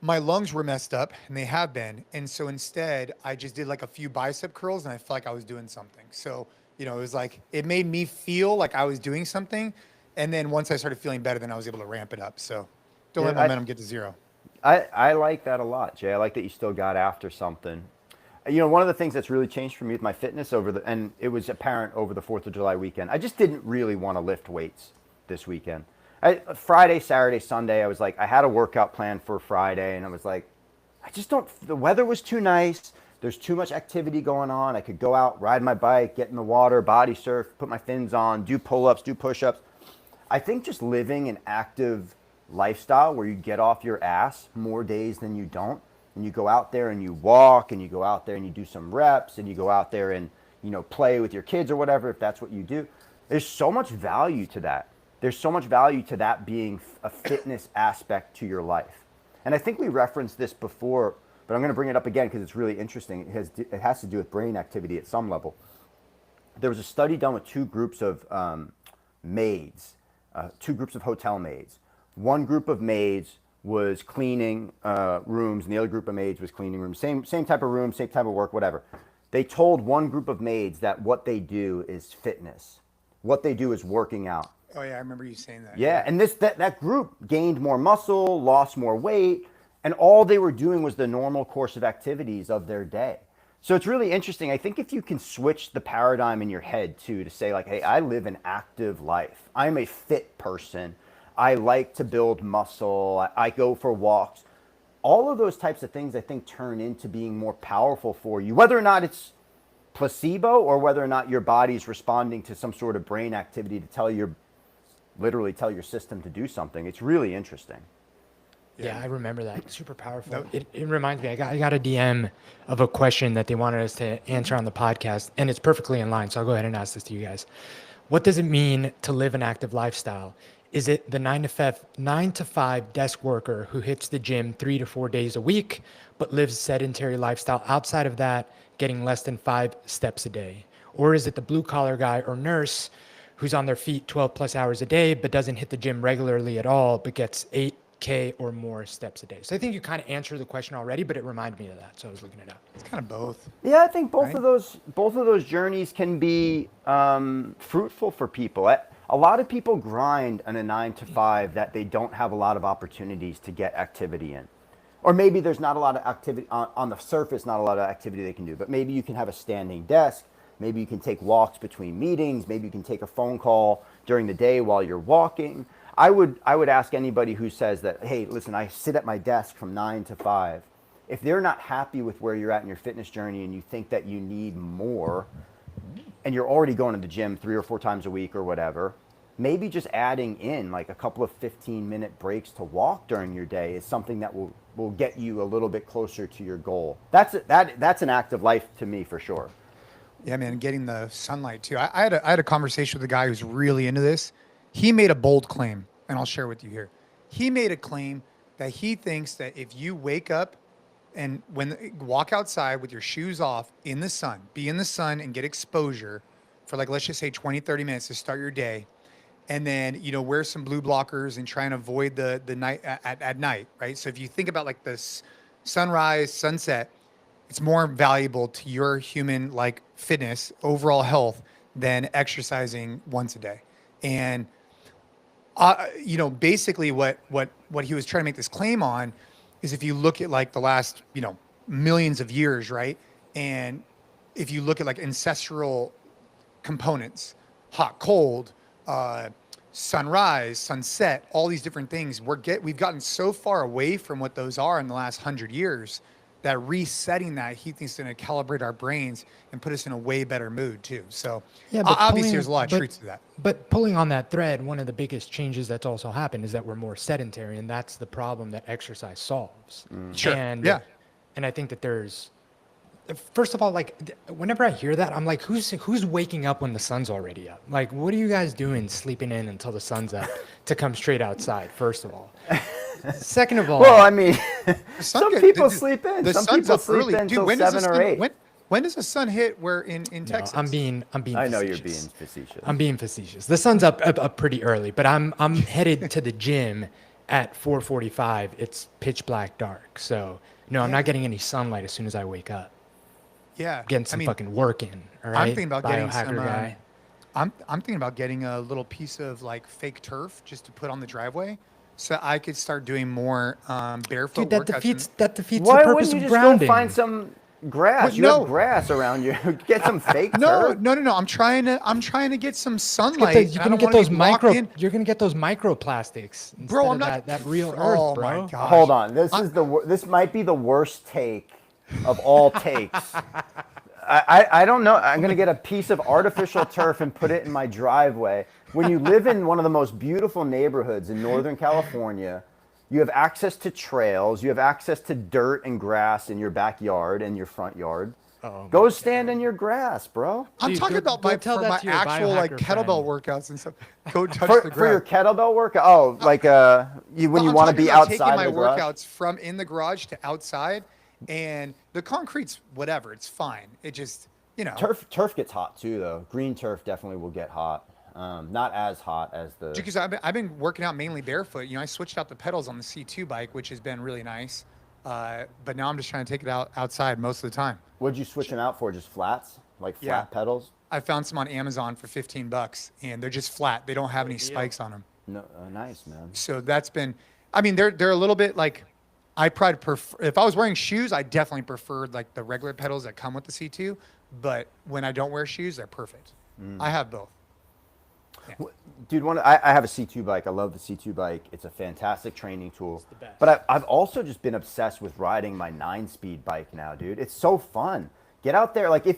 my lungs were messed up, and they have been. And so instead, I just did like a few bicep curls, and I felt like I was doing something. So, it was like, it made me feel like I was doing something. And then once I started feeling better, then I was able to ramp it up. So don't let momentum get to zero. I like that a lot, Jay. I like that you still got after something. One of the things that's really changed for me with my fitness and it was apparent over the 4th of July weekend, I just didn't really want to lift weights this weekend. Friday, Saturday, Sunday, I was like, I had a workout plan for Friday, and I was like, the weather was too nice. There's too much activity going on. I could go out, ride my bike, get in the water, body surf, put my fins on, do pull-ups, do push-ups. I think just living an active lifestyle where you get off your ass more days than you don't, and you go out there and you walk, and you go out there and you do some reps, and you go out there and play with your kids or whatever, if that's what you do. There's so much value to that. There's so much value to that being a fitness aspect to your life. And I think we referenced this before, but I'm going to bring it up again because it's really interesting. It has to do with brain activity at some level. There was a study done with two groups of maids, two groups of hotel maids. One group of maids was cleaning rooms, and the other group of maids was cleaning rooms. Same type of room, same type of work, whatever. They told one group of maids that what they do is fitness. What they do is working out. Oh yeah, I remember you saying that. Yeah, and that group gained more muscle, lost more weight, and all they were doing was the normal course of activities of their day. So it's really interesting. I think if you can switch the paradigm in your head too, to say like, hey, I live an active life. I'm a fit person. I like to build muscle. I go for walks. all of those types of things, I think, turn into being more powerful for you, whether or not it's placebo or whether or not your body's responding to some sort of brain activity to literally tell your system to do something. It's really interesting. Yeah, I remember that. Super powerful. It reminds me, I got a DM of a question that they wanted us to answer on the podcast, and it's perfectly in line. So I'll go ahead and ask this to you guys. What does it mean to live an active lifestyle? Is it the 9 to 5 desk worker who hits the gym 3 to 4 days a week, but lives a sedentary lifestyle outside of that, getting less than 5 steps a day? Or is it the blue collar guy or nurse who's on their feet 12 plus hours a day, but doesn't hit the gym regularly at all, but gets 8K or more steps a day? So I think you kind of answered the question already, but it reminded me of that. So I was looking it up. It's kind of both. Yeah, I think both Right? of those journeys can be fruitful for people. A lot of people grind on a 9 to 5 that they don't have a lot of opportunities to get activity in. Or maybe there's not a lot of activity on the surface, not a lot of activity they can do. But maybe you can have a standing desk. Maybe you can take walks between meetings. Maybe you can take a phone call during the day while you're walking. I would ask anybody who says that, hey, listen, I sit at my desk from 9 to 5. If they're not happy with where you're at in your fitness journey and you think that you need more, and you're already going to the gym 3 or 4 times a week or whatever, maybe just adding in like a couple of 15-minute breaks to walk during your day is something that will get you a little bit closer to your goal. That's an active life to me for sure. Yeah, man, getting the sunlight too. I had a conversation with a guy who's really into this. He made a bold claim, and I'll share with you here. He made a claim that he thinks that if you wake up and walk outside with your shoes off in the sun, be in the sun and get exposure for like, let's just say 20, 30 minutes to start your day. And then, wear some blue blockers and try and avoid the night at night, right? So if you think about like this sunrise, sunset, it's more valuable to your human like fitness, overall health than exercising once a day. And, basically what he was trying to make this claim on is if you look at like the last, millions of years, right? And if you look at like ancestral components, hot, cold, sunrise, sunset, all these different things, we've gotten so far away from what those are in the last 100 years that resetting that, he thinks, is going to calibrate our brains and put us in a way better mood too. So obviously there's a lot of truth to that. But pulling on that thread, one of the biggest changes that's also happened is that we're more sedentary, and that's the problem that exercise solves. Sure. And, yeah. And I think that there's, first of all, like whenever I hear that, I'm like, who's waking up when the sun's already up? Like, what are you guys doing sleeping in until the sun's up to come straight outside, first of all? Second of all, well, I mean, some people sleep in. The Some sun's people up sleep early. in Dude, until when does 7 or 8. When does the sun hit where in no, Texas? I'm being I know you're facetious. being facetious. I'm being facetious. The sun's up pretty early, but I'm headed to the gym at 4:45. It's pitch black dark. So, no, I'm not getting any sunlight as soon as I wake up. Yeah. Getting some fucking work in, all right? I'm thinking about getting Biohacker some guy. I'm thinking about getting a little piece of like fake turf just to put on the driveway so I could start doing more barefoot Dude, that workouts. defeats Why the wouldn't purpose you of just grounding. go find some grass? Well, You no. have grass around you. Get some fake No, turf. no. I'm trying to get some sunlight. You're and I gonna don't get wanna those be locked in. You're gonna get those microplastics, Bro, instead I'm of not that real Oh earth, bro. my gosh. Hold on. This might be the worst take of all takes. I don't know. I'm going to get a piece of artificial turf and put it in my driveway. When you live in one of the most beautiful neighborhoods in Northern California, you have access to trails. You have access to dirt and grass in your backyard and your front yard. Go stand in your grass, bro. I'm Dude, talking go about tell for that my to your actual like biohacker kettlebell friend. workouts and stuff. Go touch the For your ground. kettlebell workout? Oh, like when you I'm want to talking be about outside taking my the garage? workouts from in the garage to outside, and the concrete's whatever. It's fine. It just Turf gets hot too, though. Green turf definitely will get hot. Not as hot as the. Because I've been working out mainly barefoot. I switched out the pedals on the C2 bike, which has been really nice. But now I'm just trying to take it outside most of the time. What'd you switch them out for? Just flats, like flat Yeah. pedals? I found some on Amazon for $15, and they're just flat. They don't have any spikes on them. No, nice, man. So that's been. I mean, they're a little bit like. I probably prefer. If I was wearing shoes, I definitely preferred like the regular pedals that come with the C2. But when I don't wear shoes, they're perfect. I have both. Yeah. Dude, I have a C2 bike. I love the C2 bike. It's a fantastic training tool. It's the best. But I've also just been obsessed with riding my 9-speed bike now, dude. It's so fun. Get out there. Like, if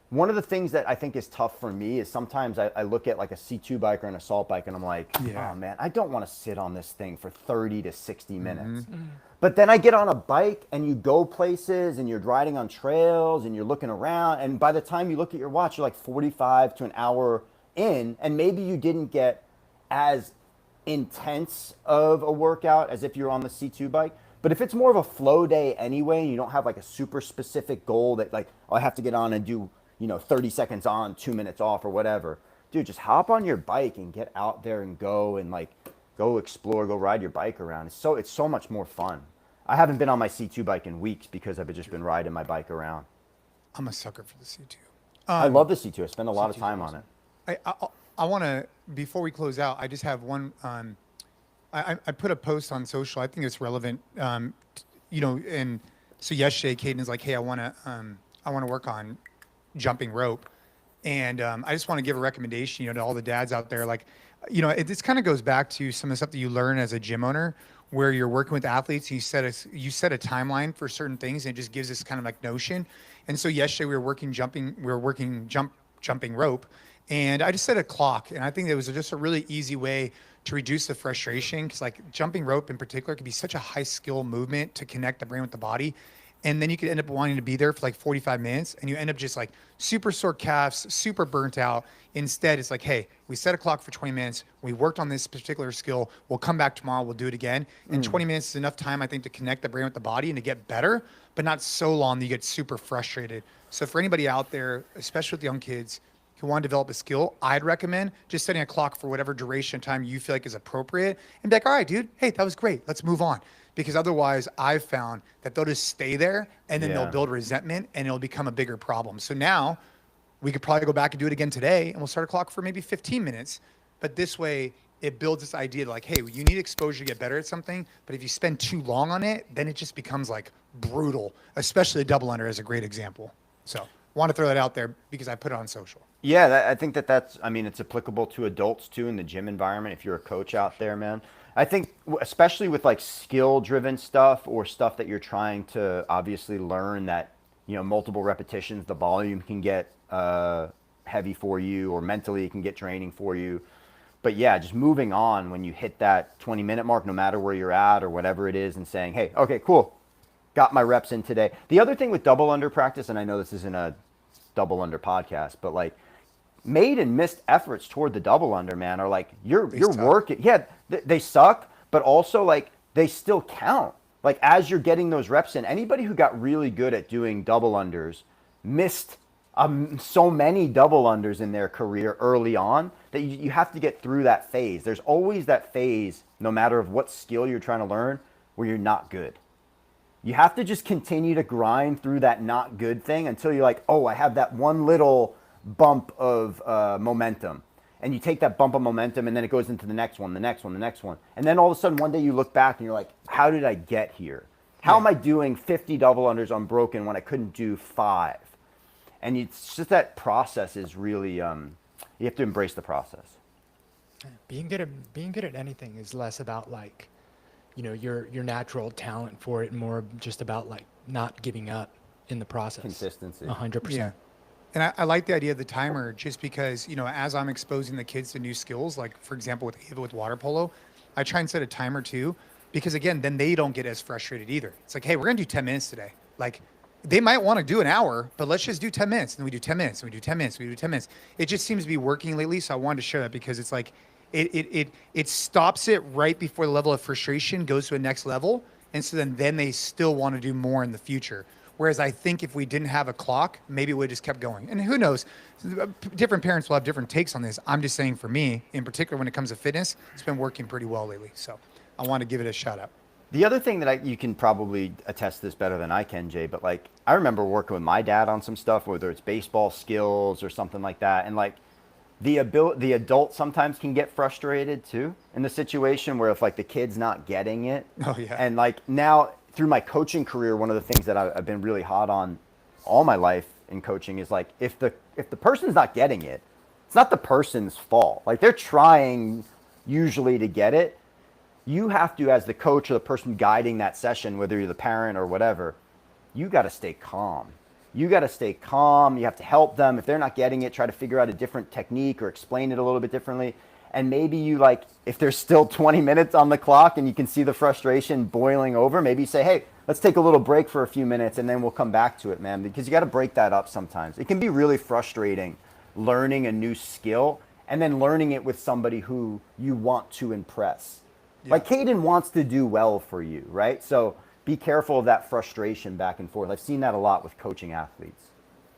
one of the things that I think is tough for me is sometimes I look at like a C2 bike or an assault bike and I'm like, Yeah. oh man, I don't want to sit on this thing for 30 to 60 minutes. But then I get on a bike and you go places and you're riding on trails and you're looking around. And by the time you look at your watch, you're like 45 to an hour in, and maybe you didn't get as intense of a workout as if you're on the C2 bike. But if it's more of a flow day anyway, and you don't have like a super specific goal that like, oh, I have to get on and do, 30 seconds on, 2 minutes off or whatever. Dude, just hop on your bike and get out there and go and like go explore, go ride your bike around. It's so much more fun. I haven't been on my C2 bike in weeks because I've just been riding my bike around. I'm a sucker for the C2. I love the C2. I spend a lot of C2 's time awesome. on it. I want to, before we close out, I just have one. I put a post on social. I think it's relevant. And so yesterday, Caden is like, "Hey, I want to work on jumping rope," and I just want to give a recommendation, to all the dads out there. Like, this kind of goes back to some of the stuff that you learn as a gym owner, where you're working with athletes and you set a timeline for certain things, and it just gives this kind of like notion. And so yesterday we were working jumping rope. And I just set a clock, and I think it was just a really easy way to reduce the frustration, because like jumping rope in particular can be such a high skill movement to connect the brain with the body. And then you could end up wanting to be there for like 45 minutes and you end up just like super sore calves, super burnt out. Instead, it's like, hey, we set a clock for 20 minutes. We worked on this particular skill. We'll come back tomorrow. We'll do it again. And 20 minutes is enough time, I think, to connect the brain with the body and to get better, but not so long that you get super frustrated. So for anybody out there, especially with young kids, who want to develop a skill, I'd recommend just setting a clock for whatever duration of time you feel like is appropriate and be like, all right, dude, hey, that was great. Let's move on. Because otherwise I've found that they'll just stay there and then they'll build resentment and it'll become a bigger problem. So now we could probably go back and do it again today and we'll start a clock for maybe 15 minutes. But this way it builds this idea like, hey, you need exposure to get better at something. But if you spend too long on it, then it just becomes like brutal, especially a double under is a great example. So want to throw that out there because I put it on social. Yeah, I think it's applicable to adults too in the gym environment. If you're a coach out there, man, I think especially with like skill driven stuff or stuff that you're trying to obviously learn that, multiple repetitions, the volume can get heavy for you, or mentally it can get draining for you. But yeah, just moving on when you hit that 20-minute mark, no matter where you're at or whatever it is, and saying, hey, okay, cool, got my reps in today. The other thing with double under practice, and I know this isn't a double under podcast, but like made and missed efforts toward the double under, man, are like you're working. Yeah, they suck, but also like they still count. Like as you're getting those reps in, anybody who got really good at doing double unders missed so many double unders in their career early on that you have to get through that phase. There's always that phase, no matter of what skill you're trying to learn, where you're not good. You have to just continue to grind through that not good thing until you're like, oh, I have that one little bump of momentum. And you take that bump of momentum and then it goes into the next one, the next one, the next one. And then all of a sudden one day you look back and you're like, how did I get here? How am I doing 50 double unders unbroken when I couldn't do 5? And it's just that process is really, you have to embrace the process. Being good at anything is less about like, your natural talent for it, and more just about like not giving up in the process. Consistency. 100%. Yeah. And I like the idea of the timer just because, as I'm exposing the kids to new skills, like for example, with Ava with water polo, I try and set a timer too, because again, then they don't get as frustrated either. It's like, hey, we're going to do 10 minutes today. Like they might want to do an hour, but let's just do 10 minutes. And we do 10 minutes, and we do 10 minutes, and we do 10 minutes. It just seems to be working lately. So I wanted to share that because it's like, it stops it right before the level of frustration goes to a next level. And so then they still want to do more in the future. Whereas I think if we didn't have a clock, maybe we just kept going. And who knows, different parents will have different takes on this. I'm just saying for me, in particular, when it comes to fitness, it's been working pretty well lately. So I want to give it a shout out. The other thing that you can probably attest this better than I can, Jay, but like I remember working with my dad on some stuff, whether it's baseball skills or something like that. And like the adult sometimes can get frustrated too in the situation where if like the kid's not getting it. Oh yeah. And like now through my coaching career, one of the things that I've been really hot on all my life in coaching is like if the person's not getting it, It's not the person's fault. Like, they're trying usually to get it. You have to, as the coach or the person guiding that session, whether you're the parent or whatever, you got to stay calm. You got to stay calm. You have to help them. If they're not getting it, try to figure out a different technique or explain it a little bit differently. And maybe you, like, if there's still 20 minutes on the clock and you can see the frustration boiling over, maybe you say, hey, let's take a little break for a few minutes and then we'll come back to it, man, because you got to break that up sometimes. It can be really frustrating learning a new skill and then learning it with somebody who you want to impress. Yeah. Like, Caden wants to do well for you, right? So be careful of that frustration back and forth. I've seen that a lot with coaching athletes.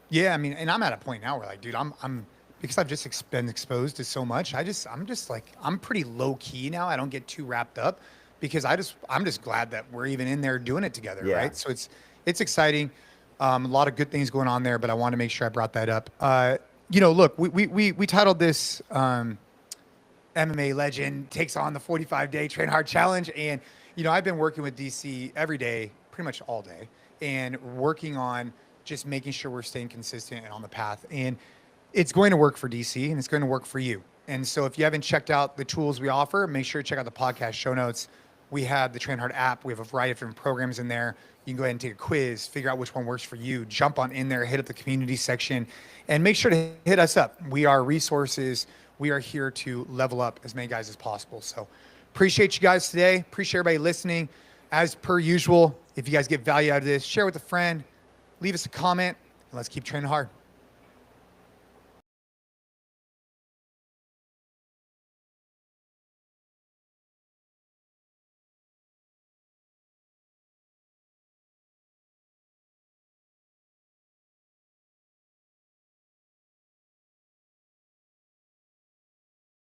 Yeah, I mean, and I'm at a point now where, like, dude, I'm because I've just been exposed to so much. I'm just like, I'm pretty low key now. I don't get too wrapped up because I'm just glad that we're even in there doing it together, yeah. right? So it's exciting. A lot of good things going on there, but I want to make sure I brought that up. Look, we titled this MMA legend takes on the 45-day train hard challenge, and I've been working with DC every day, pretty much all day, and working on just making sure we're staying consistent and on the path. And it's going to work for DC and it's going to work for you. And so if you haven't checked out the tools we offer, make sure to check out the podcast show notes. We have the Train Hard app. We have a variety of different programs in there. You can go ahead and take a quiz, figure out which one works for you, jump on in there, hit up the community section, and make sure to hit us up. We are resources. We are here to level up as many guys as possible. So appreciate you guys today. Appreciate everybody listening. As per usual, if you guys get value out of this, share with a friend, leave us a comment, and let's keep training hard.